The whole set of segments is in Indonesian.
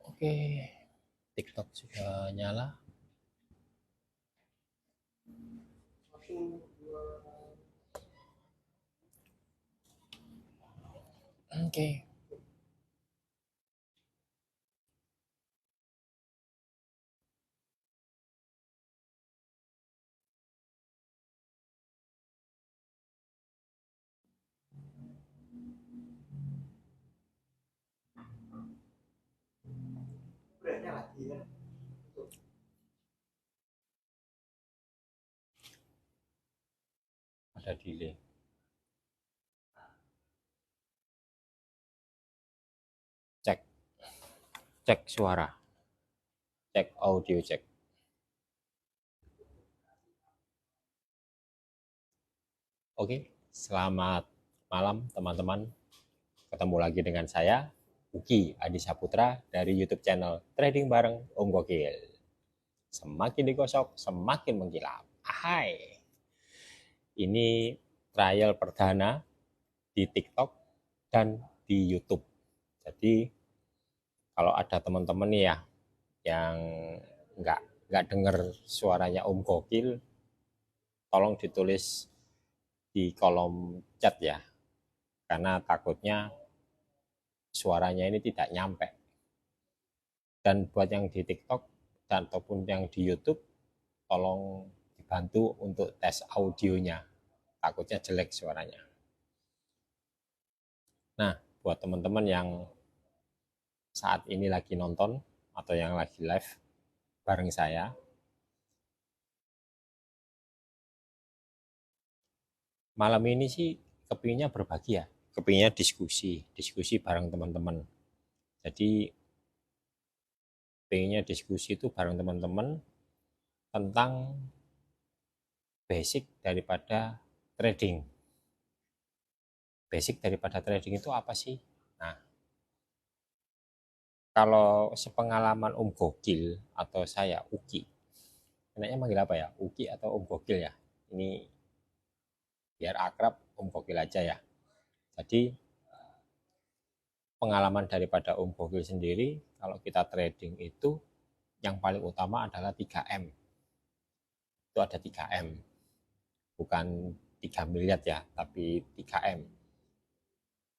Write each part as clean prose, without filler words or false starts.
Oke, TikTok sudah nyala. Oke. Ada delay. Cek, cek suara, cek audio, cek. Oke, selamat malam teman-teman. Ketemu lagi dengan saya, Uki Adi Saputra dari YouTube channel Trading Bareng Om Gokil. Semakin digosok, semakin mengkilap. Hai. Ini trial perdana di TikTok dan di YouTube. Jadi kalau ada teman-teman nih ya yang nggak dengar suaranya Om Gokil, tolong ditulis di kolom chat ya, karena takutnya suaranya ini tidak nyampe. Dan buat yang di TikTok dan ataupun yang di YouTube, tolong dibantu untuk tes audionya, takutnya jelek suaranya. Nah, buat teman-teman yang saat ini lagi nonton atau yang lagi live bareng saya, malam ini sih kepinginnya berbagi ya, kepinginnya diskusi bareng teman-teman. Jadi pengennya diskusi itu bareng teman-teman tentang basic daripada trading. Basic daripada trading itu apa sih? Nah, kalau sepengalaman Om Gokil atau saya Uki, enaknya manggil apa ya? Uki atau Om Gokil ya? Ini biar akrab Om Gokil aja ya. Jadi pengalaman daripada Om Gokil sendiri, kalau kita trading itu yang paling utama adalah 3M. Itu ada 3M. Bukan 3 miliar ya, tapi 3M.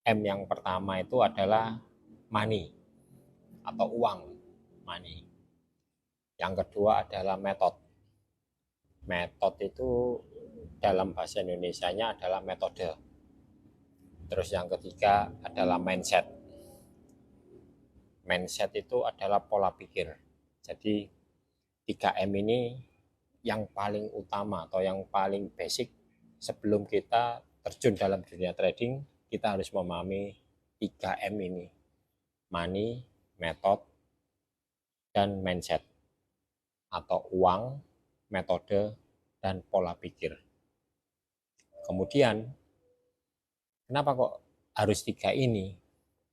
M yang pertama itu adalah money atau uang, money. Yang kedua adalah method. Method itu dalam bahasa Indonesianya adalah metode. Terus yang ketiga adalah mindset. Mindset itu adalah pola pikir. Jadi 3M ini yang paling utama atau yang paling basic sebelum kita terjun dalam dunia trading, kita harus memahami 3M ini. Money, method, dan mindset. Atau uang, metode, dan pola pikir. Kemudian, kenapa kok harus 3 ini?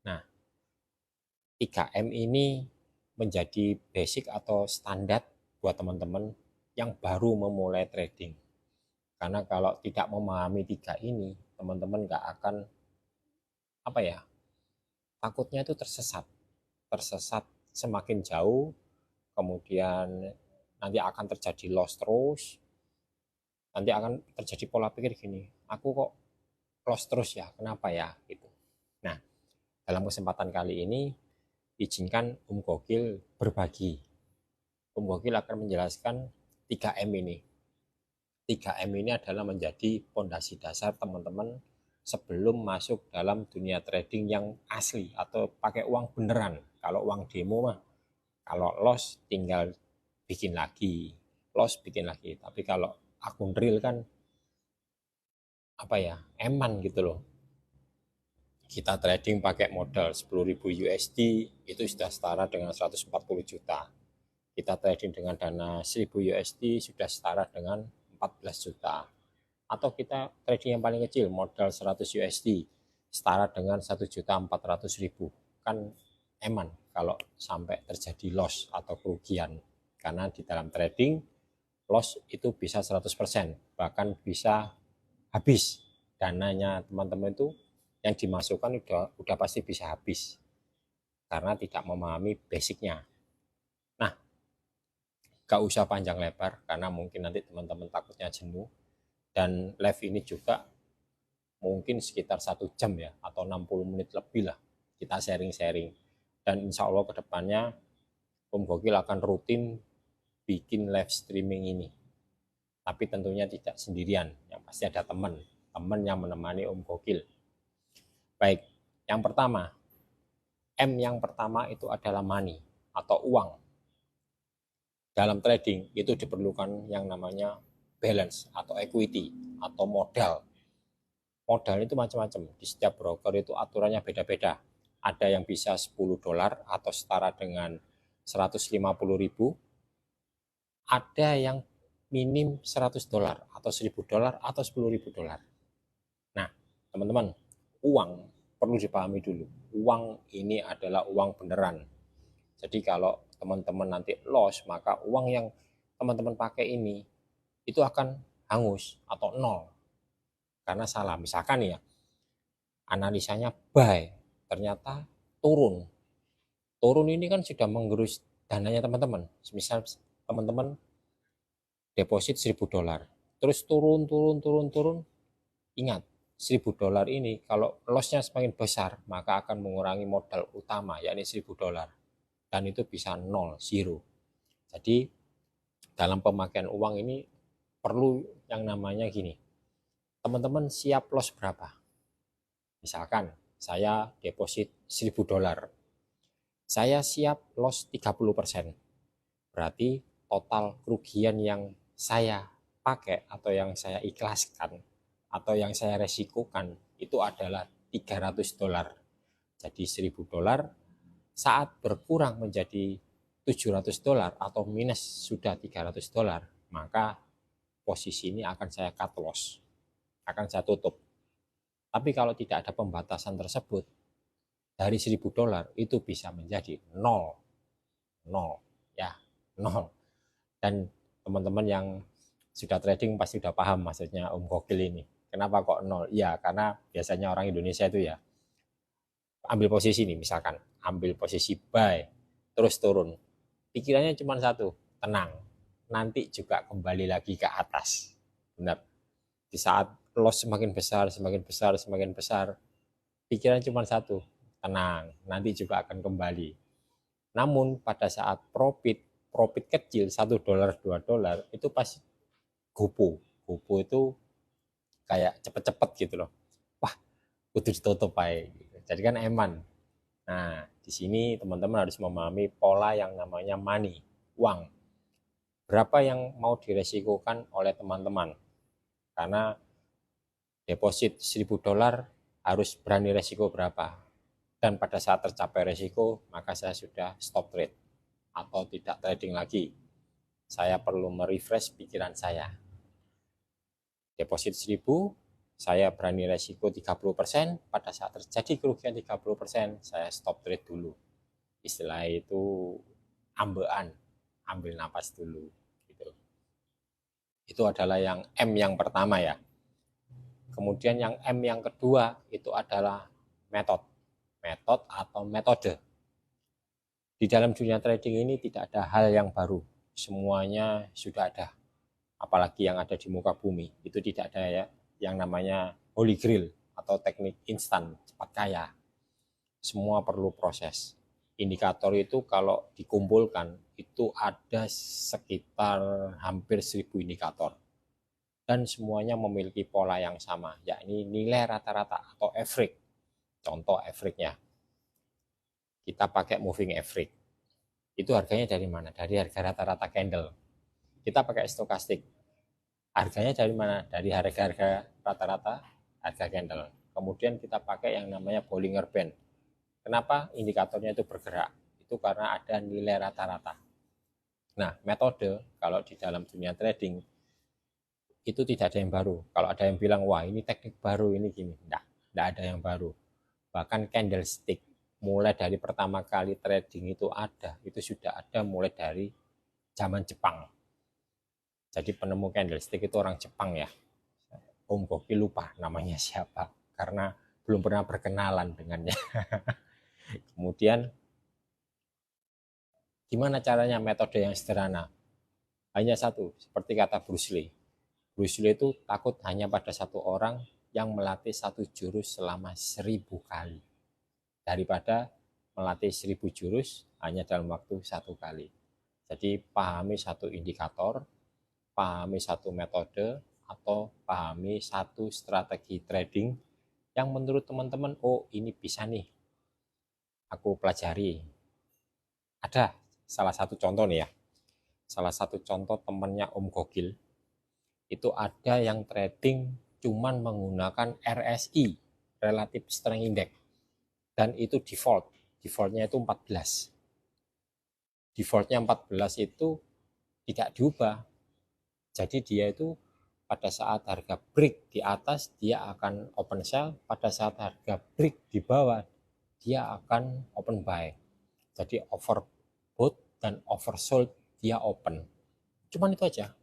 Nah, 3M ini menjadi basic atau standar buat teman-teman yang baru memulai trading. Karena kalau tidak memahami 3 ini, teman-teman nggak akan, apa ya, takutnya itu tersesat. Tersesat semakin jauh, kemudian nanti akan terjadi loss terus, nanti akan terjadi pola pikir gini, aku kok loss terus ya, kenapa ya gitu. Nah, dalam kesempatan kali ini izinkan Om Gokil berbagi. Om Gokil akan menjelaskan 3M ini. 3M ini adalah menjadi fondasi dasar teman-teman sebelum masuk dalam dunia trading yang asli atau pakai uang beneran. Kalau uang demo mah, kalau loss tinggal bikin lagi, loss bikin lagi. Tapi kalau akun real kan apa ya, eman gitu loh. Kita trading pakai modal 10.000 USD itu sudah setara dengan 140 juta. Kita trading dengan dana 1.000 USD sudah setara dengan 14 juta. Atau kita trading yang paling kecil modal 100 USD setara dengan 1.400.000. Kan eman kalau sampai terjadi loss atau kerugian. Karena di dalam trading loss itu bisa 100%, bahkan bisa habis dananya teman-teman itu yang dimasukkan udah pasti bisa habis. karena tidak memahami basicnya. Nah, gak usah panjang lebar karena mungkin nanti teman-teman takutnya jenuh, dan live ini juga mungkin sekitar 1 jam ya, atau 60 menit lebih lah kita sharing-sharing. Dan insya Allah kedepannya Om Gokil akan rutin bikin live streaming ini, tapi tentunya tidak sendirian, yang pasti ada teman yang menemani Om Gokil. Baik, yang pertama, M yang pertama itu adalah money atau uang. Dalam trading itu diperlukan yang namanya balance atau equity atau modal. Modal itu macam-macam, di setiap broker itu aturannya beda-beda. Ada yang bisa $10 atau setara dengan 150.000, ada yang minim $100 atau $1.000 atau $10.000. Nah, teman-teman, uang perlu dipahami dulu. Uang ini adalah uang beneran. Jadi kalau teman-teman nanti loss, maka uang yang teman-teman pakai ini itu akan hangus atau nol. Karena salah. Misalkan ya, analisanya buy, ternyata turun. Turun ini kan sudah menggerus dananya teman-teman. Misal teman-teman deposit $1.000, terus turun. Ingat, $1.000 ini kalau lossnya semakin besar, maka akan mengurangi modal utama, yakni $1.000. Dan itu bisa nol, zero. Jadi dalam pemakaian uang ini perlu yang namanya gini, teman-teman siap loss berapa? Misalkan saya deposit $1.000, saya siap loss 30%. Berarti total kerugian yang saya pakai atau yang saya ikhlaskan atau yang saya resikokan itu adalah $300. Jadi $1.000 saat berkurang menjadi $700 atau minus sudah $300, maka posisi ini akan saya cut loss, akan saya tutup. Tapi kalau tidak ada pembatasan tersebut, dari $1.000 itu bisa menjadi nol, ya, nol. Dan teman-teman yang sudah trading pasti sudah paham maksudnya Om Gokil ini. Kenapa kok nol? Ya, karena biasanya orang Indonesia itu ya, ambil posisi nih, misalkan ambil posisi buy, terus turun. Pikirannya cuma satu, tenang, nanti juga kembali lagi ke atas. Benar. Di saat loss semakin besar, pikiran cuma satu, tenang, nanti juga akan kembali. Namun pada saat profit kecil $1, $2 itu pasti gopo. Gopo itu kayak cepet-cepet gitu loh. Wah, kudu ditutup aja. Jadi kan eman. Nah, di sini teman-teman harus memahami pola yang namanya money, uang. Berapa yang mau diresikokan oleh teman-teman? Karena deposit $1.000 harus berani resiko berapa? Dan pada saat tercapai resiko, maka saya sudah stop trade atau tidak trading lagi. Saya perlu merefresh pikiran saya. Deposit 1.000, saya berani resiko 30%, pada saat terjadi kerugian 30%, saya stop trade dulu. Istilah itu ambean, ambil napas dulu. Gitu. Itu adalah yang M yang pertama ya. Kemudian yang M yang kedua itu adalah metode atau metode. Di dalam dunia trading ini tidak ada hal yang baru, semuanya sudah ada. Apalagi yang ada di muka bumi, itu tidak ada ya yang namanya holy grail atau teknik instan cepat kaya. Semua perlu proses. Indikator itu kalau dikumpulkan itu ada sekitar hampir 1.000 indikator. Dan semuanya memiliki pola yang sama, yakni nilai rata-rata atau average. Contoh average-nya, kita pakai moving average. Itu harganya dari mana? Dari harga rata-rata candle. Kita pakai stokastik. Harganya dari mana? Dari harga-harga rata-rata harga candle. Kemudian kita pakai yang namanya Bollinger Band. Kenapa indikatornya itu bergerak? Itu karena ada nilai rata-rata. Nah, metode kalau di dalam dunia trading itu tidak ada yang baru. Kalau ada yang bilang, wah ini teknik baru, ini gini. Tidak ada yang baru. Bahkan candlestick, mulai dari pertama kali trading itu ada, itu sudah ada mulai dari zaman Jepang. Jadi penemu candlestick itu orang Jepang ya. Om Gokil lupa namanya siapa, karena belum pernah berkenalan dengannya. Kemudian Gimana caranya? Metode yang sederhana. Hanya satu, seperti kata Bruce Lee. Bruce Lee itu takut hanya pada satu orang yang melatih satu jurus selama 1000 kali. Daripada melatih 1000 jurus hanya dalam waktu 1 kali. Jadi pahami satu indikator, pahami satu metode, atau pahami satu strategi trading yang menurut teman-teman, oh ini bisa nih aku pelajari. Ada salah satu contoh nih ya, salah satu contoh temannya Om Gokil, itu ada yang trading cuman menggunakan RSI, Relative Strength Index, dan itu defaultnya itu 14. Defaultnya 14 itu tidak diubah. Jadi dia itu pada saat harga break di atas dia akan open sell, pada saat harga break di bawah dia akan open buy. Jadi overbought dan oversold dia open. Cuman itu aja.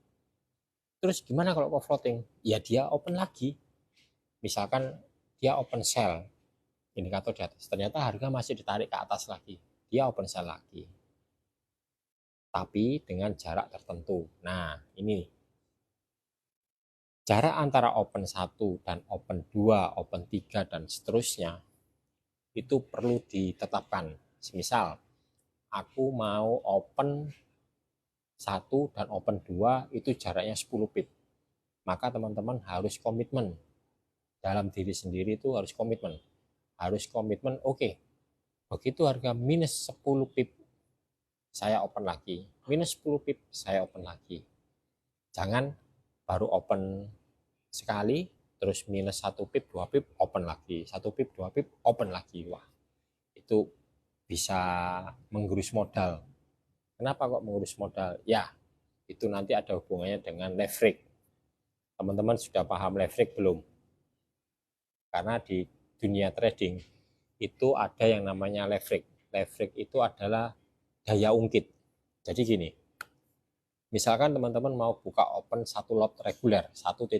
Terus gimana kalau floating? Ya dia open lagi. Misalkan dia open sell, indikator di atas. Ternyata harga masih ditarik ke atas lagi. Dia open sell lagi. Tapi dengan jarak tertentu. Nah, ini jarak antara open 1 dan open 2, open 3, dan seterusnya itu perlu ditetapkan. Semisal, aku mau open 1 dan open 2 itu jaraknya 10 pip. Maka teman-teman harus komitmen. Dalam diri sendiri itu harus komitmen. Harus komitmen, oke. Begitu harga minus 10 pip, saya open lagi. Minus 10 pip, saya open lagi. Jangan baru open sekali, terus minus 1 pip, 2 pip, open lagi. 1 pip, 2 pip, open lagi. Wah, itu bisa menggerus modal. Kenapa kok menggerus modal? Ya, itu nanti ada hubungannya dengan leverage. Teman-teman sudah paham leverage belum? Karena di dunia trading itu ada yang namanya leverage. Leverage itu adalah daya ungkit. Jadi gini, misalkan teman-teman mau buka open satu lot reguler 1.0,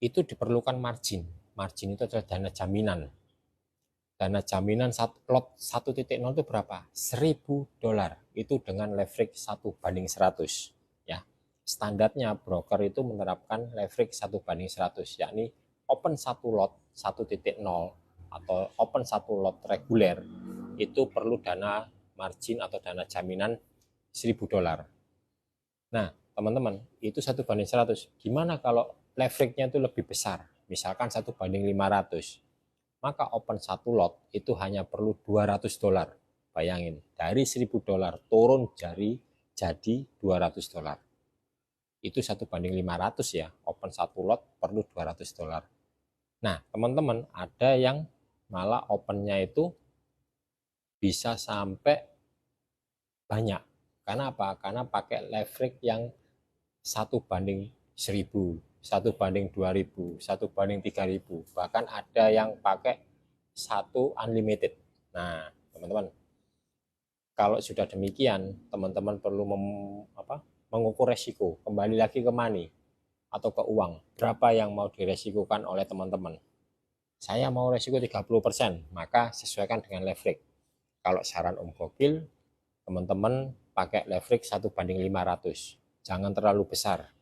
itu diperlukan margin. Margin itu adalah dana jaminan. Dana jaminan lot 1.0 itu berapa? $1.000. Itu dengan leverage 1:100. Ya, standarnya broker itu menerapkan leverage 1:100, yakni open satu lot 1.0 atau open satu lot reguler itu perlu dana margin atau dana jaminan $1.000. Nah, teman-teman, itu 1:100. Gimana kalau leverage-nya itu lebih besar? Misalkan 1:500. Maka open satu lot itu hanya perlu $200. Bayangin, dari $1.000 turun jadi $200. Itu 1:500 ya, open satu lot perlu $200. Nah, teman-teman, ada yang malah opennya itu bisa sampai banyak. Karena apa? Karena pakai leverage yang 1:1000, 1:2000, 1:3000. Bahkan ada yang pakai 1 unlimited. Nah, teman-teman, kalau sudah demikian, teman-teman perlu mengukur resiko. Kembali lagi ke money atau ke uang. Berapa yang mau diresikukan oleh teman-teman? Saya mau resiko 30%, maka sesuaikan dengan leverage. Kalau saran Om Gokil, teman-teman pakai leverage 1:500. Jangan terlalu besar.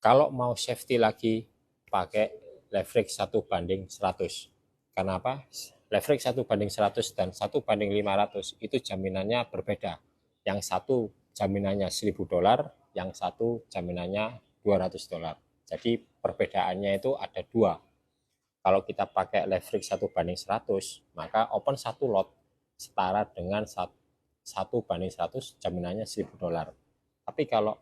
Kalau mau safety lagi, pakai leverage 1:100. Kenapa? Leverage 1:100 dan 1:500 itu jaminannya berbeda. Yang satu jaminannya $1.000, yang satu jaminannya $200. Jadi perbedaannya itu ada dua. Kalau kita pakai leverage 1:100, maka open satu lot setara dengan 1:100 jaminannya $1.000. Tapi kalau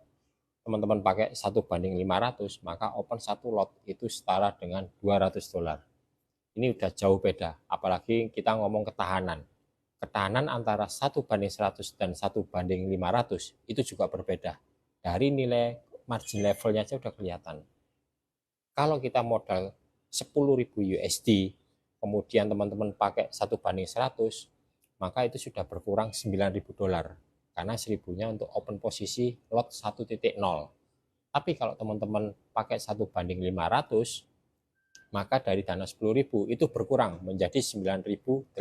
teman-teman pakai 1:500, maka open satu lot itu setara dengan $200. Ini udah jauh beda, apalagi kita ngomong ketahanan. Ketahanan antara 1:100 dan 1:500 itu juga berbeda. Dari nilai margin levelnya aja udah kelihatan. Kalau kita modal 10.000 USD, kemudian teman-teman pakai 1:100, maka itu sudah berkurang $9.000. Karena 1.000-nya untuk open posisi lot 1.0. Tapi kalau teman-teman pakai 1:500, maka dari dana 10.000 itu berkurang menjadi 9.800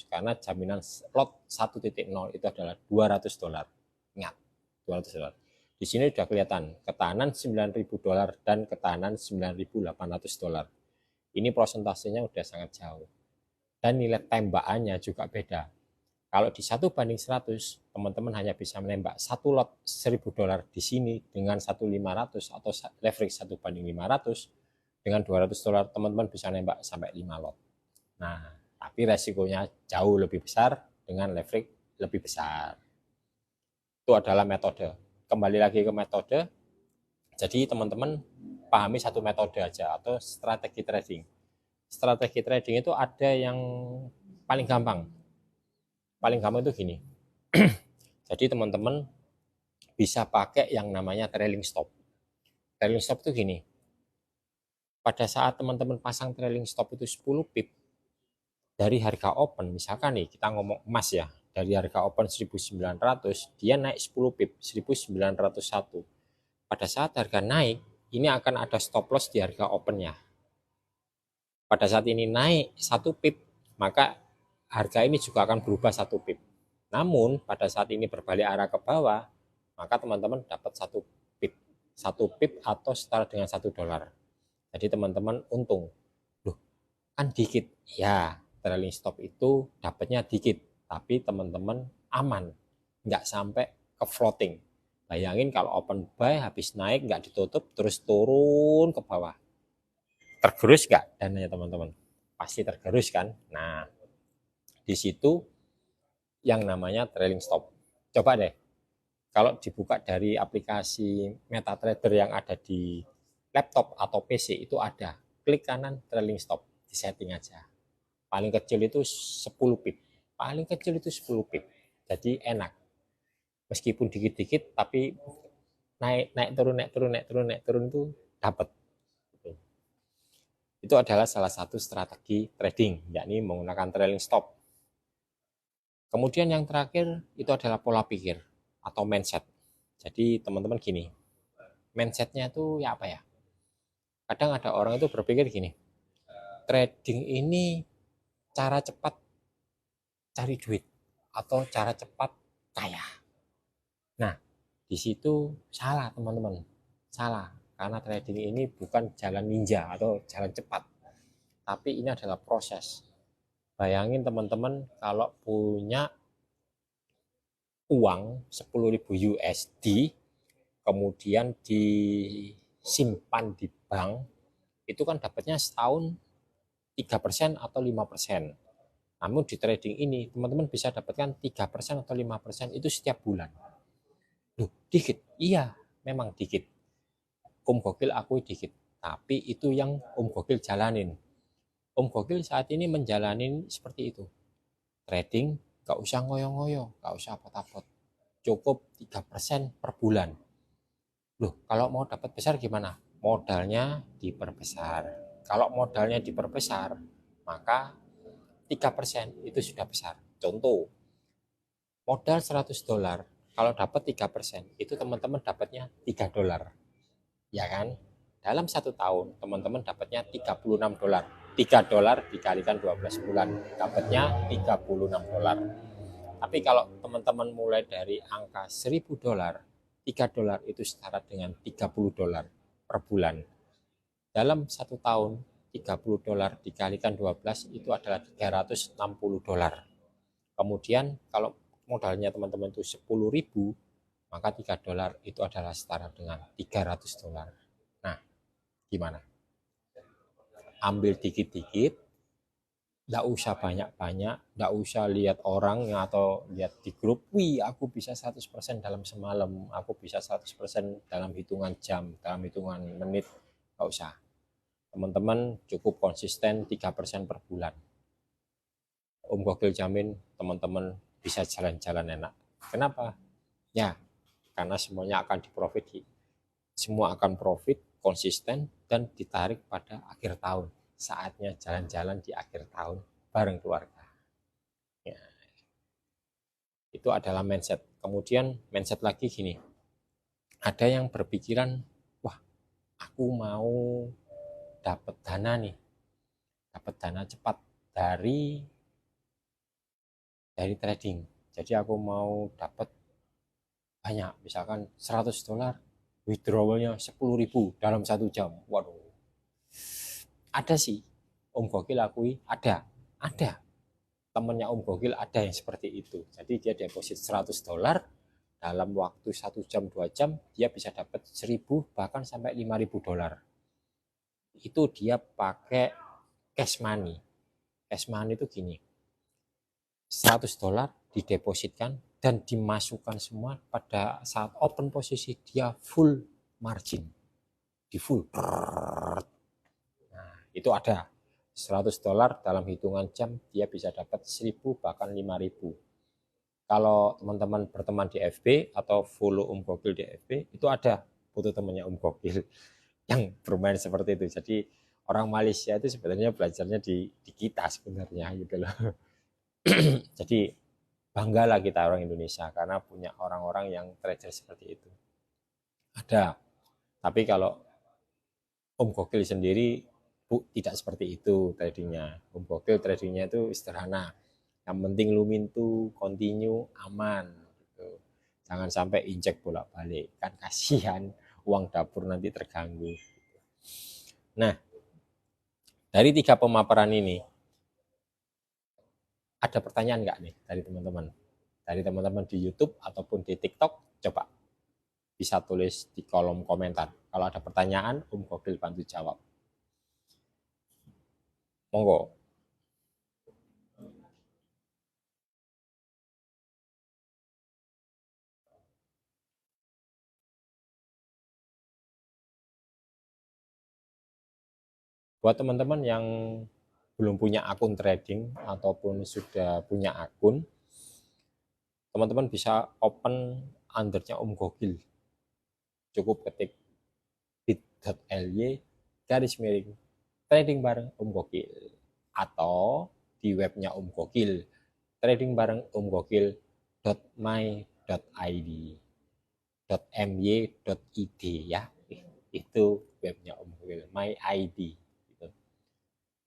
karena jaminan lot 1.0 itu adalah $200. Ingat, $200. Di sini sudah kelihatan ketahanan $9.000 dan ketahanan $9.800. Ini prosentasenya sudah sangat jauh. Dan nilai tembakannya juga beda. Kalau di 1:100, teman-teman hanya bisa menembak satu lot $1.000 di sini dengan 1.500 atau leverage 1:500. Dengan $200 teman-teman bisa nembak sampai 5 lot. Nah, tapi resikonya jauh lebih besar dengan leverage lebih besar. Itu adalah metode. Kembali lagi ke metode. Jadi teman-teman pahami satu metode aja atau strategi trading. Strategi trading itu ada yang paling gampang. Paling gampang itu gini. Jadi teman-teman bisa pakai yang namanya trailing stop. Trailing stop itu gini. Pada saat teman-teman pasang trailing stop itu 10 pip dari harga open, misalkan nih kita ngomong emas ya, dari harga open 1.900 dia naik 10 pip 1.901. Pada saat harga naik, ini akan ada stop loss di harga opennya. Pada saat ini naik 1 pip, maka harga ini juga akan berubah 1 pip. Namun pada saat ini berbalik arah ke bawah, maka teman-teman dapat 1 pip. 1 pip atau setara dengan $1. Jadi teman-teman untung. Loh, kan dikit. Ya, trailing stop itu dapatnya dikit, tapi teman-teman aman. Nggak sampai ke floating. Bayangin kalau open buy habis naik nggak ditutup terus turun ke bawah. Tergerus nggak dananya teman-teman? Pasti tergerus kan? Nah, di situ yang namanya trailing stop. Coba deh, kalau dibuka dari aplikasi MetaTrader yang ada di laptop atau PC itu ada. Klik kanan trailing stop, di setting aja. Paling kecil itu 10 pip. Paling kecil itu 10 pip. Jadi enak. Meskipun dikit-dikit tapi naik turun itu dapat. Itu adalah salah satu strategi trading, yakni menggunakan trailing stop. Kemudian yang terakhir itu adalah pola pikir atau mindset. Jadi teman-teman gini, mindsetnya itu ya apa ya? Kadang ada orang itu berpikir gini, trading ini cara cepat cari duit atau cara cepat kaya. Nah, di situ salah teman-teman, salah. Karena trading ini bukan jalan ninja atau jalan cepat, tapi ini adalah proses. Bayangin teman-teman kalau punya uang 10.000 USD, kemudian disimpan di bank, itu kan dapatnya setahun 3% atau 5%. Namun di trading ini teman-teman bisa dapatkan 3% atau 5% itu setiap bulan. Loh, dikit. Iya, memang dikit. Om Gokil akui dikit. Tapi itu yang Om Gokil jalanin. Om Gokil saat ini menjalanin seperti itu. Trading gak usah ngoyo-ngoyo, gak usah apot-apot. Cukup 3% per bulan. Loh, kalau mau dapat besar gimana? Modalnya diperbesar. Kalau modalnya diperbesar, maka 3% itu sudah besar. Contoh, modal $100, kalau dapat 3%, itu teman-teman dapatnya $3. Ya kan? Dalam 1 tahun, teman-teman dapatnya $36. $3 dikalikan 12 bulan, dapatnya $36. Tapi kalau teman-teman mulai dari angka $1.000, $3 itu setara dengan $30 per bulan. Dalam 1 tahun, $30 dikalikan 12 itu adalah $360. Kemudian kalau modalnya teman-teman itu 10.000, maka $3 itu adalah setara dengan $300. Nah, gimana? Ambil dikit-dikit, nggak usah banyak-banyak, nggak usah lihat orang atau lihat di grup, wih aku bisa 100% dalam semalam, aku bisa 100% dalam hitungan jam, dalam hitungan menit, nggak usah. Teman-teman cukup konsisten 3% per bulan. Om Gokil jamin teman-teman bisa jalan-jalan enak. Kenapa? Ya, karena semuanya akan diprofit, semua akan profit, konsisten, dan ditarik pada akhir tahun. Saatnya jalan-jalan di akhir tahun bareng keluarga. Ya, itu adalah mindset. Kemudian mindset lagi gini, ada yang berpikiran, wah aku mau dapat dana nih, dapat dana cepat dari trading. Jadi aku mau dapat banyak, misalkan $100, withdrawalnya 10.000 dalam 1 jam. Waduh, ada sih, Om Gokil akui ada temennya Om Gokil ada yang seperti itu. Jadi dia deposit $100 dalam waktu 1 jam 2 jam dia bisa dapat 1.000 bahkan sampai $5.000. Itu dia pakai cash money. Cash money itu gini, $100 didepositkan dan dimasukkan semua pada saat open posisi dia full margin, di full. Nah, itu ada $100 dalam hitungan jam dia bisa dapat 1.000 bahkan 5.000. Kalau teman-teman berteman di FB atau follow Om Gokil di FB, itu ada foto temannya Om Gokil yang bermain seperti itu. Jadi orang Malaysia itu sebenarnya belajarnya di kita sebenarnya gitu loh. Jadi banggalah kita orang Indonesia karena punya orang-orang yang trader seperti itu. Ada. Tapi kalau Om Gokil sendiri tidak seperti itu tradingnya. Om Gokil tradingnya itu sederhana. Yang penting lumin tuh continue aman. Gitu. Jangan sampai injek bolak-balik. Kan kasihan uang dapur nanti terganggu. Nah, dari 3 pemaparan ini, ada pertanyaan nggak nih dari teman-teman? Dari teman-teman di YouTube ataupun di TikTok, coba bisa tulis di kolom komentar. Kalau ada pertanyaan, Om Gokil bantu jawab. Monggo. Buat teman-teman yang belum punya akun trading ataupun sudah punya akun, teman-teman bisa open undernya Om Gokil. Cukup ketik bit.ly _ trading bareng Om Gokil, atau di webnya Om Gokil, trading bareng Om Gokil.my.id .my.id ya, itu webnya Om Gokil, my ID gitu.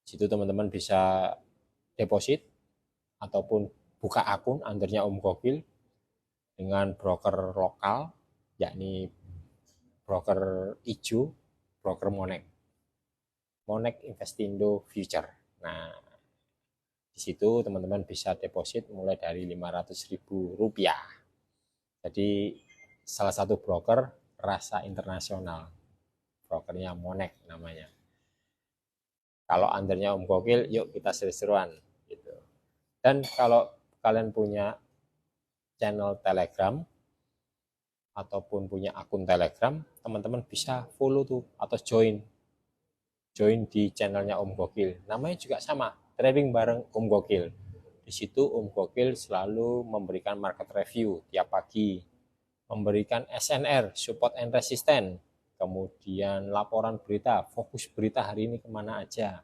Situ teman-teman bisa deposit ataupun buka akun undernya Om Gokil dengan broker lokal, yakni broker ijo, broker Monex Investindo Future. Nah, di situ teman-teman bisa deposit mulai dari Rp500.000. Jadi salah satu broker rasa internasional, brokernya Monex namanya. Kalau undernya Om Gokil, yuk kita seru-seruan gitu. Dan kalau kalian punya channel Telegram ataupun punya akun Telegram, teman-teman bisa follow tuh atau join di channelnya Om Gokil. Namanya juga sama, trading bareng Om Gokil. Di situ Om Gokil selalu memberikan market review tiap pagi, memberikan SNR, support and resistance, kemudian laporan berita, fokus berita hari ini kemana aja.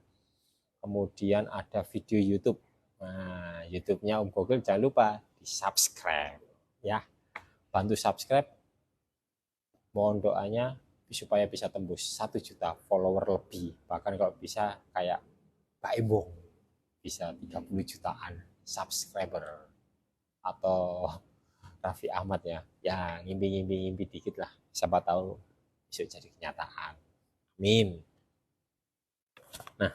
Kemudian ada video YouTube. Nah, YouTube-nya Om Gokil jangan lupa di-subscribe ya. Bantu subscribe. Mohon doanya supaya bisa tembus 1 juta follower lebih. Bahkan kalau bisa kayak Pak Embong bisa 30 jutaan subscriber, atau Raffi Ahmad ya. Ya ngimpi dikit lah. Siapa tahu bisa jadi kenyataan. Amin. Nah,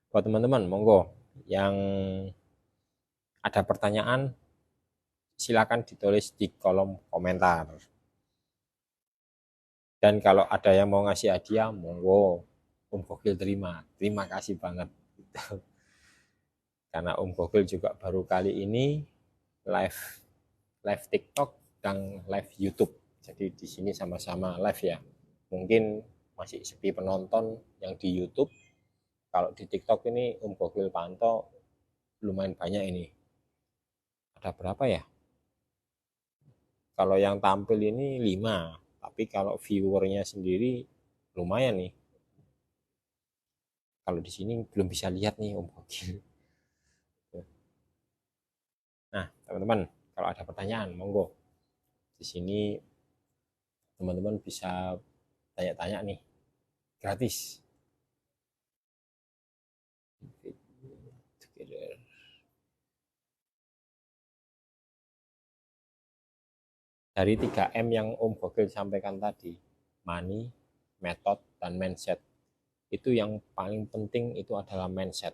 buat teman-teman monggo yang ada pertanyaan silakan ditulis di kolom komentar. Dan kalau ada yang mau ngasih hadiah, monggo Om Gokil terima. Terima kasih banget. Karena Om Gokil juga baru kali ini live TikTok dan live YouTube. Jadi di sini sama-sama live ya. Mungkin masih sepi penonton yang di YouTube. Kalau di TikTok ini Om Gokil pantau lumayan banyak ini. Ada berapa ya? Kalau yang tampil ini 5, tapi kalau viewernya sendiri lumayan nih. Kalau di sini belum bisa lihat nih Om Gokil. Nah, teman-teman, kalau ada pertanyaan, monggo. Di sini teman-teman bisa tanya-tanya nih, gratis. Dari 3M yang Om Gokil sampaikan tadi, money, method, dan mindset, itu yang paling penting itu adalah mindset.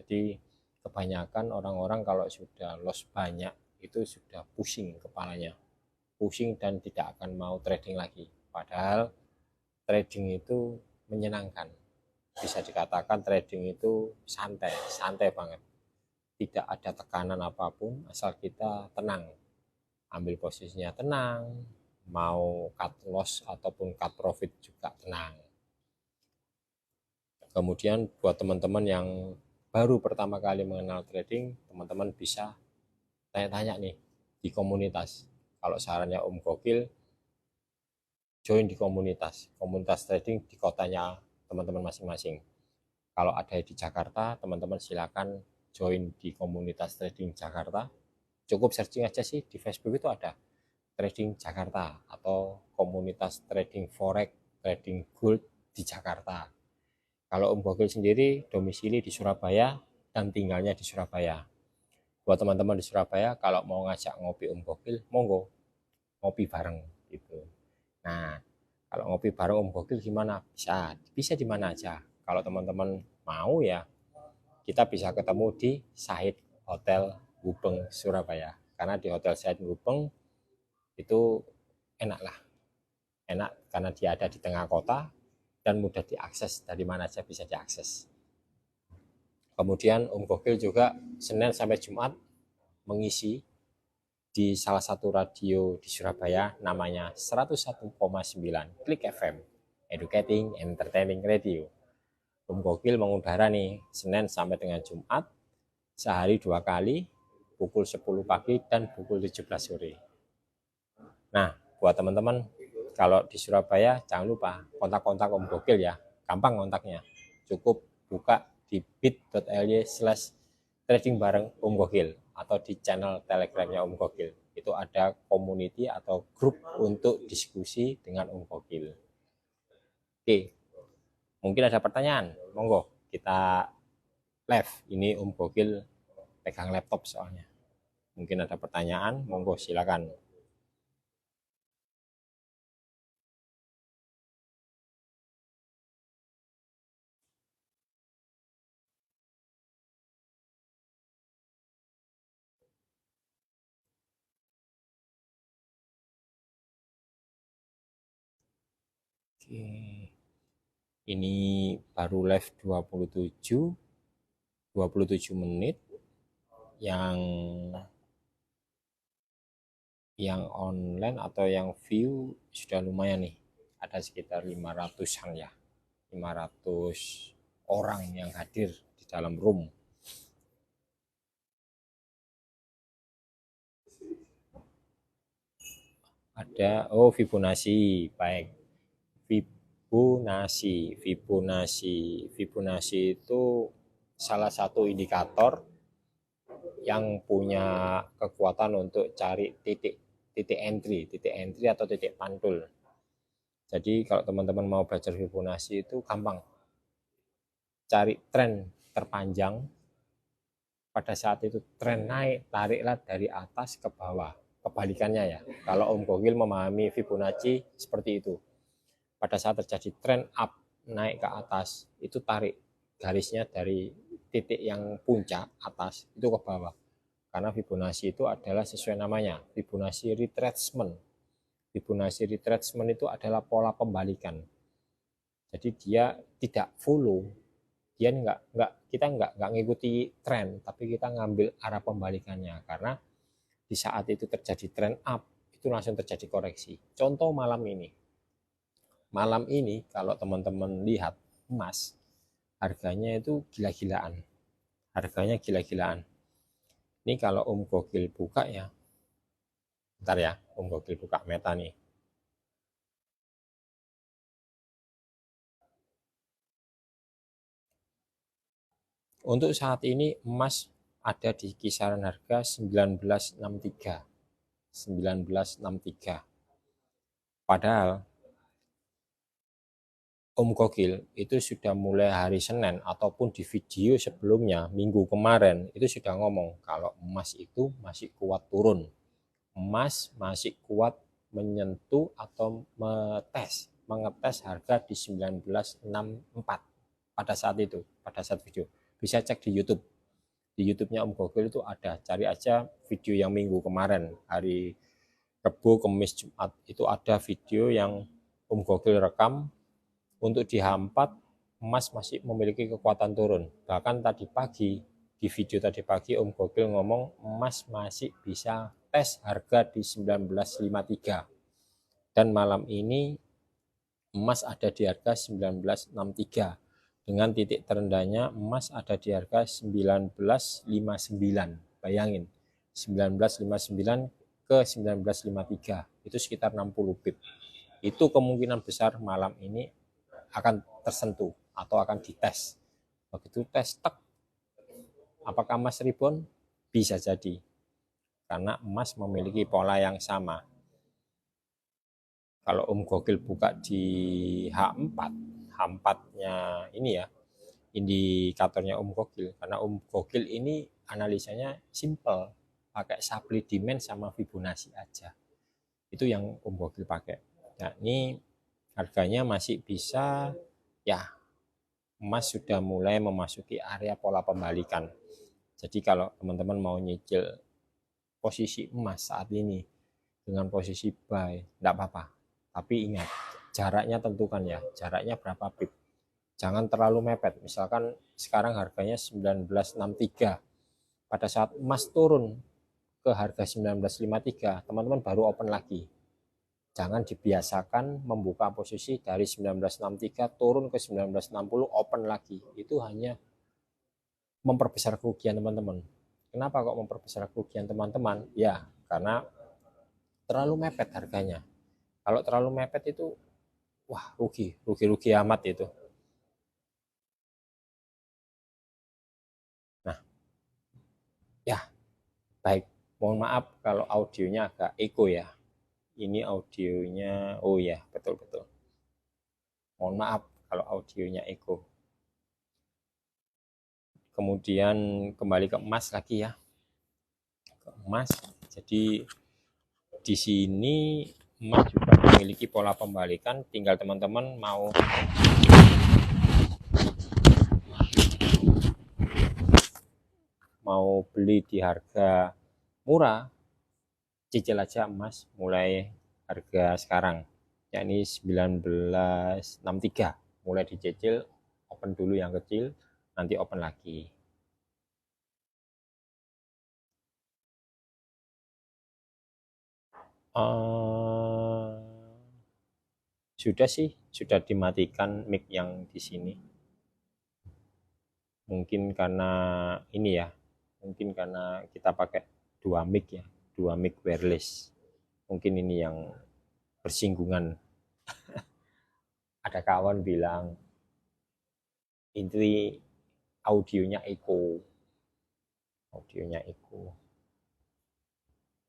Jadi kebanyakan orang-orang kalau sudah loss banyak itu sudah pusing kepalanya, pusing dan tidak akan mau trading lagi. Padahal trading itu menyenangkan. Bisa dikatakan trading itu santai, santai banget. Tidak ada tekanan apapun, asal kita tenang. Ambil posisinya tenang, mau cut loss ataupun cut profit juga tenang. Kemudian buat teman-teman yang baru pertama kali mengenal trading, teman-teman bisa tanya-tanya nih di komunitas. Kalau sarannya Om Gokil, join di komunitas trading di kotanya teman-teman masing-masing. Kalau ada di Jakarta, teman-teman silakan join di komunitas trading Jakarta. Cukup searching aja sih, di Facebook itu ada trading Jakarta atau komunitas trading forex, trading gold di Jakarta. Kalau Om Gokil sendiri domisili di Surabaya dan tinggalnya di Surabaya. Buat teman-teman di Surabaya, kalau mau ngajak ngopi Om Gokil, monggo ngopi bareng gitu. Nah, kalau ngopi bareng Om Gokil gimana? Bisa di mana aja. Kalau teman-teman mau ya, kita bisa ketemu di Sahid Hotel Gubeng Surabaya. Karena di Hotel Sahid Gubeng itu enak lah, enak karena dia ada di tengah kota dan mudah diakses, dari mana saja bisa diakses. Kemudian Om Gokil juga Senin sampai Jumat mengisi di salah satu radio di Surabaya namanya 101,9 Klik FM, Educating Entertaining Radio. Om Gokil mengudara nih Senin sampai dengan Jumat sehari 2 kali, pukul 10 pagi dan pukul 17 sore. Nah, buat teman-teman kalau di Surabaya jangan lupa kontak-kontak Om Gokil ya, gampang kontaknya. Cukup buka di bit.ly/trading bareng Om Gokil atau di channel Telegramnya Om Gokil. Itu ada community atau grup untuk diskusi dengan Om Gokil. Oke, mungkin ada pertanyaan, monggo kita live. Ini Om Gokil pegang laptop soalnya. Mungkin ada pertanyaan, monggo silakan. Oke. Ini baru live 27 menit. Yang online atau yang view sudah lumayan nih. Ada sekitar 500-an ya. 500 orang yang hadir di dalam room. Ada Fibonacci, baik. Fibonacci itu salah satu indikator yang punya kekuatan untuk cari titik entry atau titik pantul. Jadi kalau teman-teman mau belajar Fibonacci itu gampang. Cari tren terpanjang, pada saat itu tren naik, tariklah dari atas ke bawah. Kebalikannya ya. Kalau Om Gokil memahami Fibonacci seperti itu. Pada saat terjadi tren up, naik ke atas, itu tarik garisnya dari titik yang puncak atas itu ke bawah. Karena Fibonacci itu adalah sesuai namanya, Fibonacci retracement. Fibonacci retracement itu adalah pola pembalikan. Jadi dia tidak follow, kita nggak ngikuti tren, tapi kita ngambil arah pembalikannya. Karena di saat itu terjadi tren up, itu langsung terjadi koreksi. Contoh malam ini kalau teman-teman lihat emas, harganya itu gila-gilaan. Ini kalau Om Gokil buka ya, bentar ya, Om Gokil buka meta nih. Untuk saat ini emas ada di kisaran harga 1963. Padahal Om Gokil itu sudah mulai hari Senin ataupun di video sebelumnya minggu kemarin itu sudah ngomong kalau emas itu masih kuat turun. emas masih kuat menyentuh atau mengetes harga di 1964 pada saat itu, pada saat video. Bisa cek di YouTube. Di YouTube-nya Om Gokil itu ada, cari aja video yang minggu kemarin, hari Rabu, Kamis, Jumat, itu ada video yang Om Gokil rekam untuk di H4 emas masih memiliki kekuatan turun. Bahkan tadi pagi, di video tadi pagi Om Gokil ngomong emas masih bisa tes harga di 1953. Dan malam ini emas ada di harga 1963. Dengan titik terendahnya emas ada di harga 1959. Bayangin, 1959 ke 1953 itu sekitar 60 pip. Itu kemungkinan besar malam ini akan tersentuh atau akan dites. Begitu tes, tek, apakah emas rebound? Bisa jadi, karena emas memiliki pola yang sama. Kalau Om Gokil buka di H4, H4-nya ini ya, indikatornya Om Gokil, karena Om Gokil ini analisanya simple, pakai supply demand sama Fibonacci aja. Itu yang Om Gokil pakai. Nah, ini harganya masih bisa, ya, emas sudah mulai memasuki area pola pembalikan. Jadi kalau teman-teman mau nyicil posisi emas saat ini dengan posisi buy, tidak apa-apa. Tapi ingat, jaraknya tentukan ya, jaraknya berapa pip. Jangan terlalu mepet. Misalkan sekarang harganya 1963. Pada saat emas turun ke harga 1953, teman-teman baru open lagi. Jangan dibiasakan membuka posisi dari 1963 turun ke 1960 open lagi. Itu hanya memperbesar kerugian teman-teman. Kenapa kok memperbesar kerugian teman-teman? Ya, karena terlalu mepet harganya. Kalau terlalu mepet itu, wah, rugi amat itu. Nah, ya, baik. Mohon maaf kalau audionya agak eko ya. Ini audionya, oh ya, betul-betul. Mohon maaf kalau audionya eko. Kemudian kembali ke emas lagi ya. Ke emas. Jadi di sini emas juga memiliki pola pembalikan, tinggal teman-teman mau beli di harga murah, cicil aja emas mulai harga sekarang, yakni 1963. Mulai dicicil, open dulu yang kecil, nanti open lagi. Sudah sih, sudah dimatikan mic yang di sini. Mungkin karena ini ya, mungkin karena kita pakai dua mic ya, dua mic wireless. Mungkin ini yang bersinggungan. Ada kawan bilang ini audionya eko.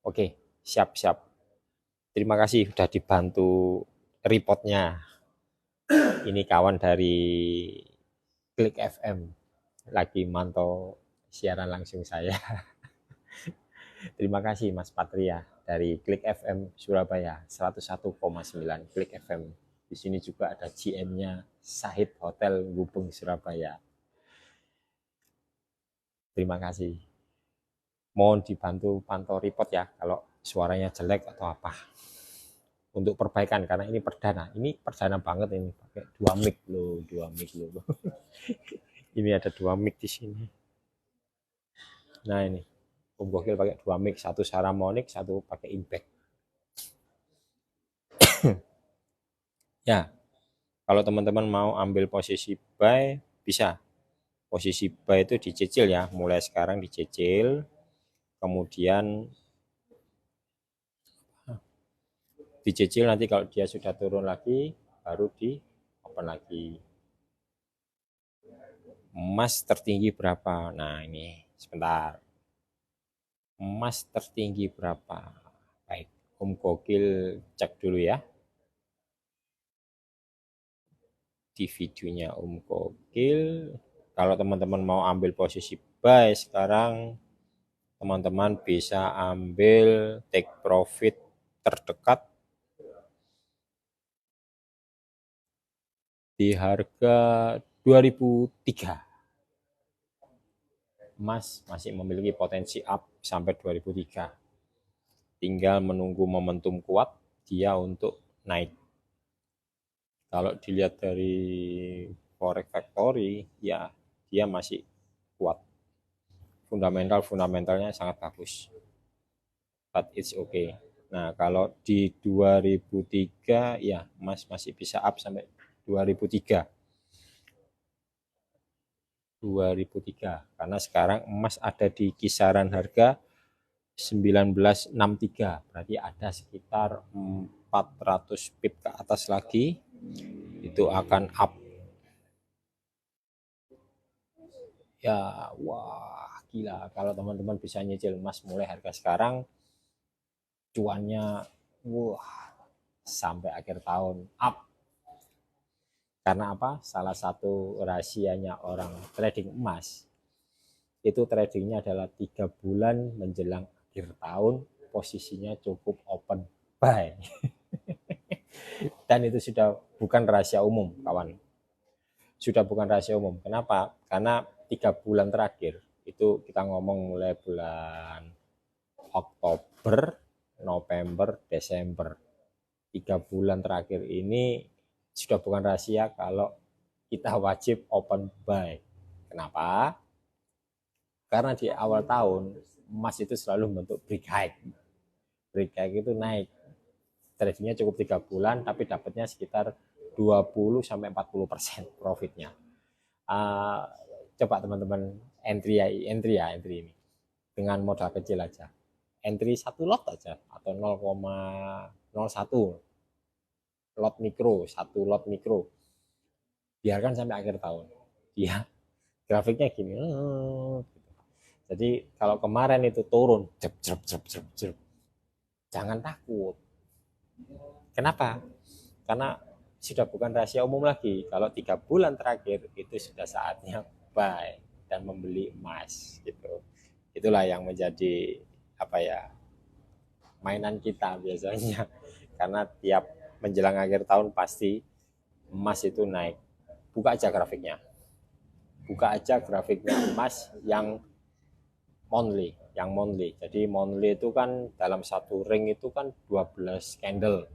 Oke, siap. Terima kasih sudah dibantu reportnya. Ini kawan dari Klik FM lagi mantau siaran langsung saya. Terima kasih Mas Patria dari Klik FM Surabaya 101,9 Klik FM. Di sini juga ada GM-nya Sahid Hotel Gubeng Surabaya. Terima kasih. Mohon dibantu pantau report ya kalau suaranya jelek atau apa. Untuk perbaikan karena ini perdana banget ini pakai dua mic loh. Ini ada dua mic di sini. Nah ini Om Gokil pakai dua mic, satu Saramonic, satu pakai impact. Ya, kalau teman-teman mau ambil posisi buy bisa. Posisi buy itu dicicil ya, mulai sekarang dicicil. Kemudian dicicil, nanti kalau dia sudah turun lagi baru di open lagi. Emas tertinggi berapa? Nah ini sebentar, emas tertinggi berapa? Baik, Om Gokil cek dulu ya di videonya Om Gokil. Kalau teman-teman mau ambil posisi buy sekarang teman-teman bisa ambil take profit terdekat di harga 2003. Emas masih memiliki potensi up sampai 2003. Tinggal menunggu momentum kuat dia untuk naik. Kalau dilihat dari Forex Factory, ya dia masih kuat. Fundamentalnya sangat bagus. But it's okay. Nah, kalau di 2003 ya emas masih bisa up sampai 2003. 2003 karena sekarang emas ada di kisaran harga 1963, berarti ada sekitar 400 pip ke atas lagi itu akan up. Ya, wah gila kalau teman-teman bisa nyicil emas mulai harga sekarang, cuannya wah sampai akhir tahun up. Karena apa? Salah satu rahasianya orang trading emas itu tradingnya adalah 3 bulan menjelang akhir tahun, posisinya cukup open buy. Dan itu sudah bukan rahasia umum, kawan. Sudah bukan rahasia umum. Kenapa? Karena 3 bulan terakhir itu kita ngomong mulai bulan Oktober, November, Desember. 3 bulan terakhir ini sudah bukan rahasia kalau kita wajib open buy. Kenapa? Karena di awal tahun emas itu selalu membentuk break high. Break high itu naik. Tradingnya cukup 3 bulan tapi dapatnya sekitar 20-40% profitnya. Coba teman-teman entry ini dengan modal kecil aja. Entry 1 lot aja atau 0,01 lot mikro, 1 lot mikro. Biarkan sampai akhir tahun. Dia grafiknya gini. Jadi kalau kemarin itu turun, jangan takut. Kenapa? Karena sudah bukan rahasia umum lagi. Kalau 3 bulan terakhir itu sudah saatnya buy dan membeli emas gitu. Itulah yang menjadi apa ya mainan kita biasanya. Karena tiap menjelang akhir tahun pasti emas itu naik. Buka aja grafiknya. Buka aja grafiknya emas yang monthly. Jadi monthly itu kan dalam satu ring itu kan 12 candle.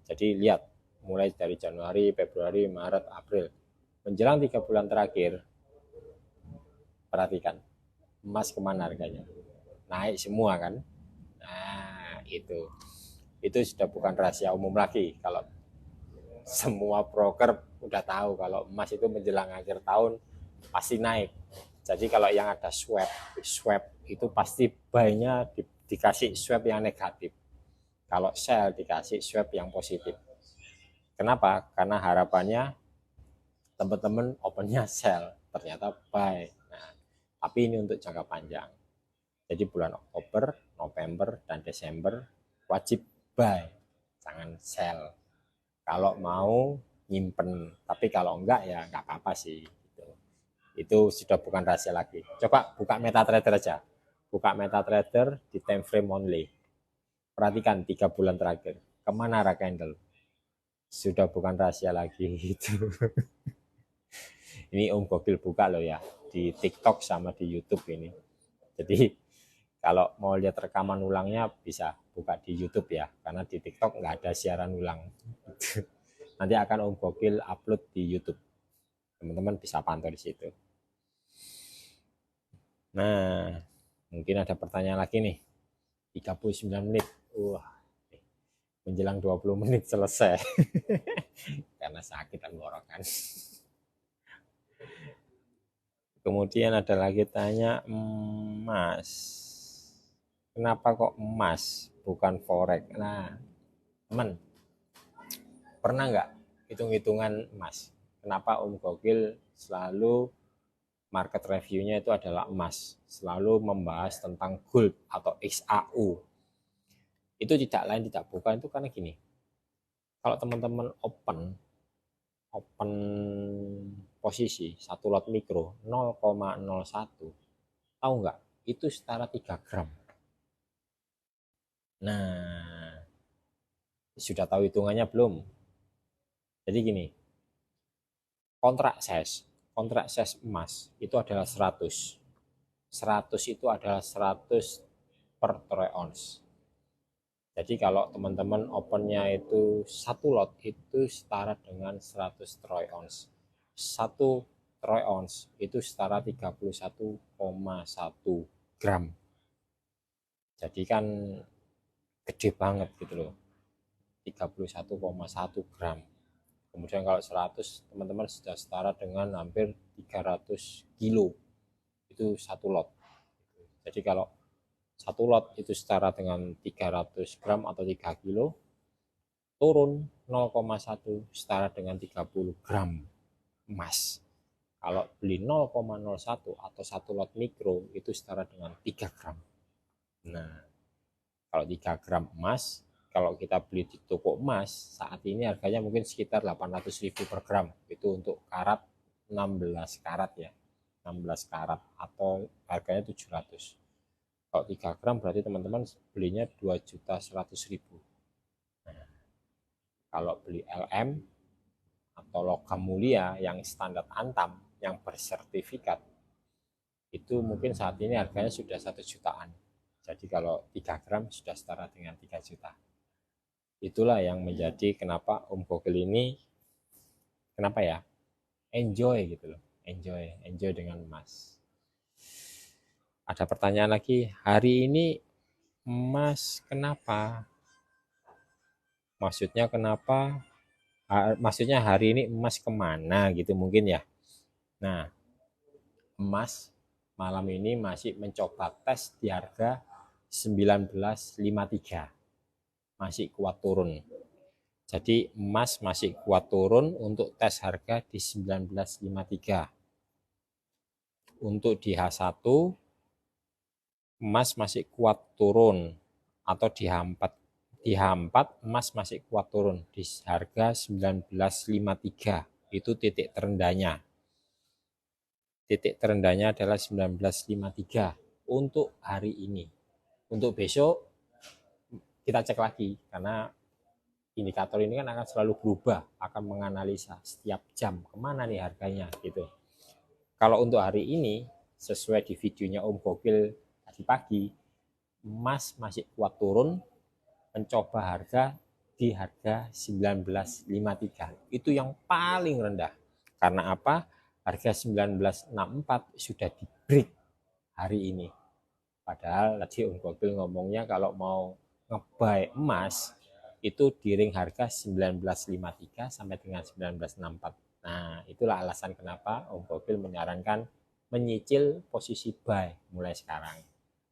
Jadi lihat mulai dari Januari, Februari, Maret, April. Menjelang 3 bulan terakhir, perhatikan emas kemana harganya. Naik semua kan. Nah itu sudah bukan rahasia umum lagi. Kalau semua broker udah tahu kalau emas itu menjelang akhir tahun pasti naik. Jadi kalau yang ada swap itu pasti buy-nya dikasih swap yang negatif. Kalau sell dikasih swap yang positif. Kenapa? Karena harapannya teman-teman opennya sell, ternyata buy. Nah, tapi ini untuk jangka panjang. Jadi bulan Oktober, November, dan Desember wajib buy, jangan sell. Kalau mau nyimpen, tapi kalau enggak ya enggak apa-apa sih. Itu sudah bukan rahasia lagi. Coba buka MetaTrader aja. Buka MetaTrader di time frame only. Perhatikan 3 bulan terakhir. Kemana arah candle? Sudah bukan rahasia lagi itu. Ini Om Gokil buka loh ya di TikTok sama di YouTube ini. Jadi kalau mau lihat rekaman ulangnya bisa buka di YouTube ya, karena di TikTok nggak ada siaran ulang. Nanti akan Om Gokil upload di YouTube. Teman-teman bisa pantau di situ. Nah, mungkin ada pertanyaan lagi nih. 39 menit. Wah, menjelang 20 menit selesai. Karena sakit tenggorokan. Kemudian ada lagi tanya, emas. Kenapa kok emas bukan forex? Nah, teman, pernah nggak hitung-hitungan emas? Kenapa Om Gokil selalu market review-nya itu adalah emas, selalu membahas tentang gold atau XAU. Itu tidak lain tidak bukan itu karena gini. Kalau teman-teman open posisi 1 lot mikro 0,01, tahu nggak itu setara 3 gram. Nah, sudah tahu hitungannya belum? Jadi gini, kontrak size emas itu adalah 100. 100 itu adalah 100 per troy ounce. Jadi kalau teman-teman opennya itu satu lot itu setara dengan 100 troy ounce. Satu troy ounce itu setara 31,1 gram. Jadi kan gede banget gitu loh. 31,1 gram. Kemudian kalau 100 teman-teman sudah setara dengan hampir 300 kilo. Itu satu lot. Jadi kalau satu lot itu setara dengan 300 gram atau 3 kilo, turun 0,1 setara dengan 30 gram emas. Kalau beli 0,01 atau satu lot mikro itu setara dengan 3 gram. Nah, kalau 3 gram emas, kalau kita beli di toko emas, saat ini harganya mungkin sekitar 800.000 per gram. Itu untuk karat 16 karat ya. 16 karat atau harganya 700. Kalau 3 gram berarti teman-teman belinya 2.100.000. Nah, kalau beli LM atau logam mulia yang standar Antam yang bersertifikat itu mungkin saat ini harganya sudah 1 jutaan. Jadi kalau 3 gram sudah setara dengan 3 juta. Itulah yang menjadi kenapa Om Gokil ini kenapa ya enjoy gitu loh, enjoy dengan emas. Ada pertanyaan lagi, hari ini emas kenapa? Maksudnya kenapa? Maksudnya hari ini emas kemana gitu mungkin ya. Nah, emas malam ini masih mencoba tes di harga 1953, masih kuat turun. Jadi emas masih kuat turun untuk tes harga di 1953. Untuk di H1 emas masih kuat turun atau di H4 emas masih kuat turun di harga 1953. Itu titik terendahnya. Titik terendahnya adalah 1953 untuk hari ini. Untuk besok kita cek lagi karena indikator ini kan akan selalu berubah, akan menganalisa setiap jam kemana nih harganya gitu. Kalau untuk hari ini sesuai di videonya Om Gokil tadi pagi, emas masih kuat turun mencoba harga di harga 1953. Itu yang paling rendah. Karena apa? Harga 1964 sudah di break hari ini. Padahal tadi Om Gokil ngomongnya kalau mau ngebuy emas itu di ring harga 1953 sampai dengan 1964. Nah, itulah alasan kenapa Om Gokil menyarankan menyicil posisi buy mulai sekarang.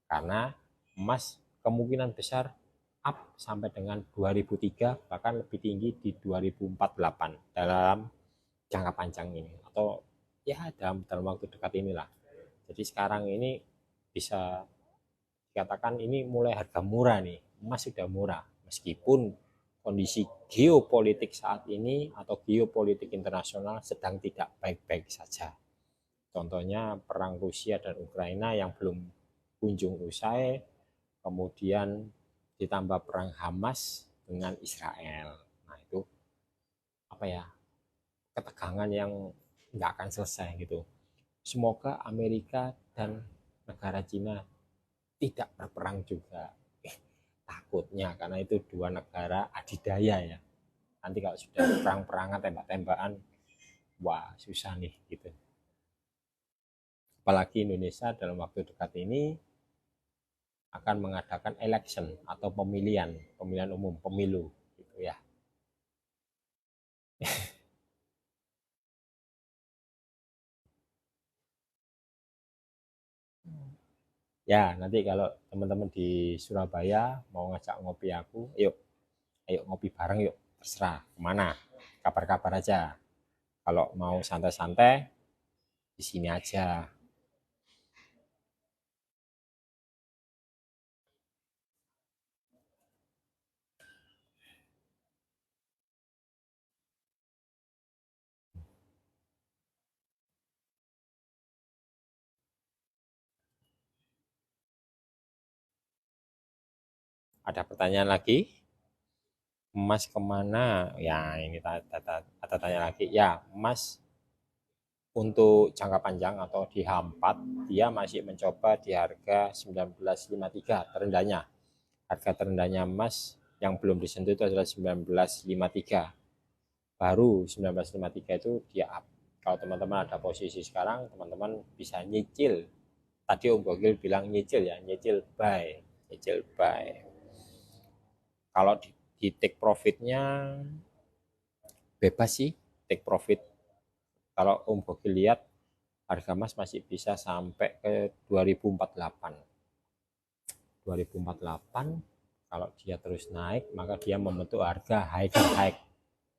Karena emas kemungkinan besar up sampai dengan 2003 bahkan lebih tinggi di 2048 dalam jangka panjang ini atau ya dalam waktu dekat inilah. Jadi sekarang ini bisa dikatakan ini mulai harga murah nih, emas sudah murah meskipun kondisi geopolitik saat ini atau geopolitik internasional sedang tidak baik-baik saja. Contohnya perang Rusia dan Ukraina yang belum kunjung usai, kemudian ditambah perang Hamas dengan Israel. Nah itu apa ya, ketegangan yang nggak akan selesai gitu. Semoga Amerika dan negara Cina tidak berperang juga. Takutnya karena itu dua negara adidaya ya. Nanti kalau sudah perang-perangan tembak-tembakan, wah susah nih gitu. Apalagi Indonesia dalam waktu dekat ini akan mengadakan election atau pemilihan umum, pemilu gitu ya. Ya, nanti kalau teman-teman di Surabaya mau ngajak ngopi aku, yuk, ayo ngopi bareng yuk, terserah kemana, kabar-kabar aja. Kalau mau santai-santai, di sini aja. Ada pertanyaan lagi? Emas kemana? Ya, ini ada tanya lagi. Ya, emas untuk jangka panjang atau di H4, dia masih mencoba di harga 1953 terendahnya. Harga terendahnya emas yang belum disentuh itu adalah 1953. Baru 1953 itu dia up. Kalau teman-teman ada posisi sekarang, teman-teman bisa nyicil. Tadi Om Gokil bilang nyicil ya, nyicil buy, nyicil buy. Kalau di take profitnya bebas sih, take profit. Kalau Om Gokil lihat harga emas masih bisa sampai ke 2048. 2048 kalau dia terus naik maka dia membentuk harga higher high.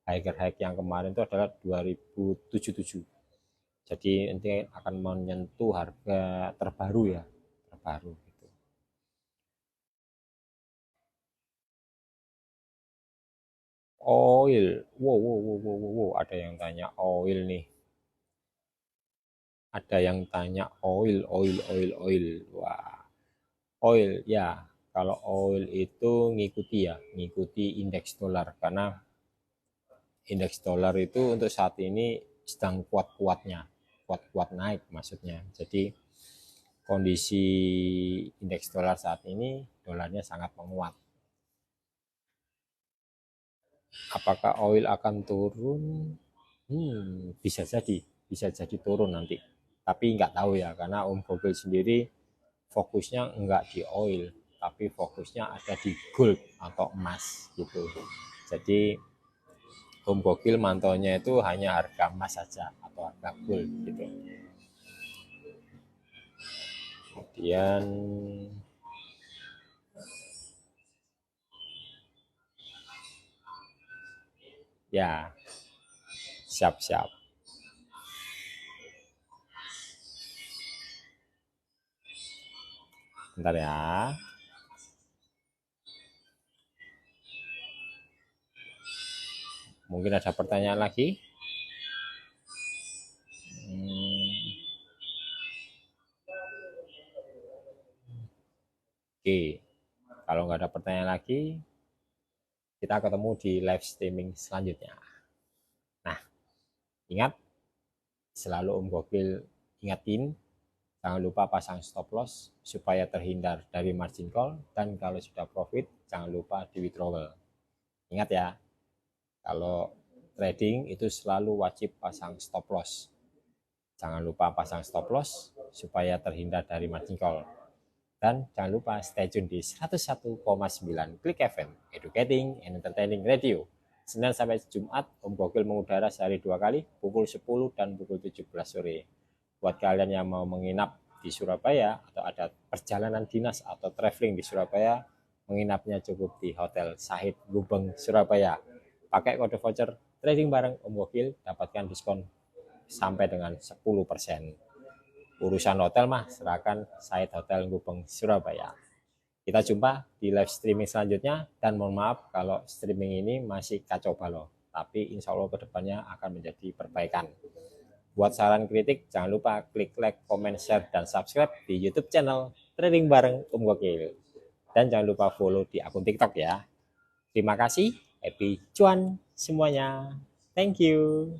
Higher high yang kemarin itu adalah 2077. Jadi nanti akan menyentuh harga terbaru ya, terbaru gitu. Oil, wow, wow, wow, wow, wow, ada yang tanya oil nih. Ada yang tanya oil, oil, oil, oil. Wah, oil ya. Kalau oil itu ngikuti ya, ngikuti indeks dolar karena indeks dolar itu untuk saat ini sedang kuat-kuatnya, kuat-kuat naik maksudnya. Jadi kondisi indeks dolar saat ini dolarnya sangat menguat. Apakah oil akan turun? Bisa jadi turun nanti. Tapi nggak tahu ya, karena Om Gokil sendiri fokusnya nggak di oil, tapi fokusnya ada di gold atau emas gitu. Jadi Om Gokil mantaunya itu hanya harga emas saja atau harga gold gitu. Kemudian ya, siap-siap. Bentar ya. Mungkin ada pertanyaan lagi? Hmm, oke, kalau nggak ada pertanyaan lagi, kita ketemu di live streaming selanjutnya. Nah, ingat, selalu Om Gokil ingatin, jangan lupa pasang stop loss supaya terhindar dari margin call, dan kalau sudah profit, jangan lupa di withdrawal. Ingat ya, kalau trading itu selalu wajib pasang stop loss. Jangan lupa pasang stop loss supaya terhindar dari margin call. Dan jangan lupa stay tune di 101,9 Klik FM, Educating and Entertaining Radio. Senin sampai Jumat, Om Gokil mengudara sehari 2 kali, pukul 10 dan pukul 17 sore. Buat kalian yang mau menginap di Surabaya atau ada perjalanan dinas atau traveling di Surabaya, menginapnya cukup di Hotel Sahid Gubeng, Surabaya. Pakai kode voucher trading bareng Om Gokil, dapatkan diskon sampai dengan 10%. Urusan hotel mah serahkan Said Hotel Gubeng, Surabaya. Kita jumpa di live streaming selanjutnya, dan mohon maaf kalau streaming ini masih kacau balau, tapi insya Allah kedepannya akan menjadi perbaikan. Buat saran kritik, jangan lupa klik like, comment, share, dan subscribe di YouTube channel Trading Bareng Om Gokil. Dan jangan lupa follow di akun TikTok ya. Terima kasih, happy cuan semuanya. Thank you.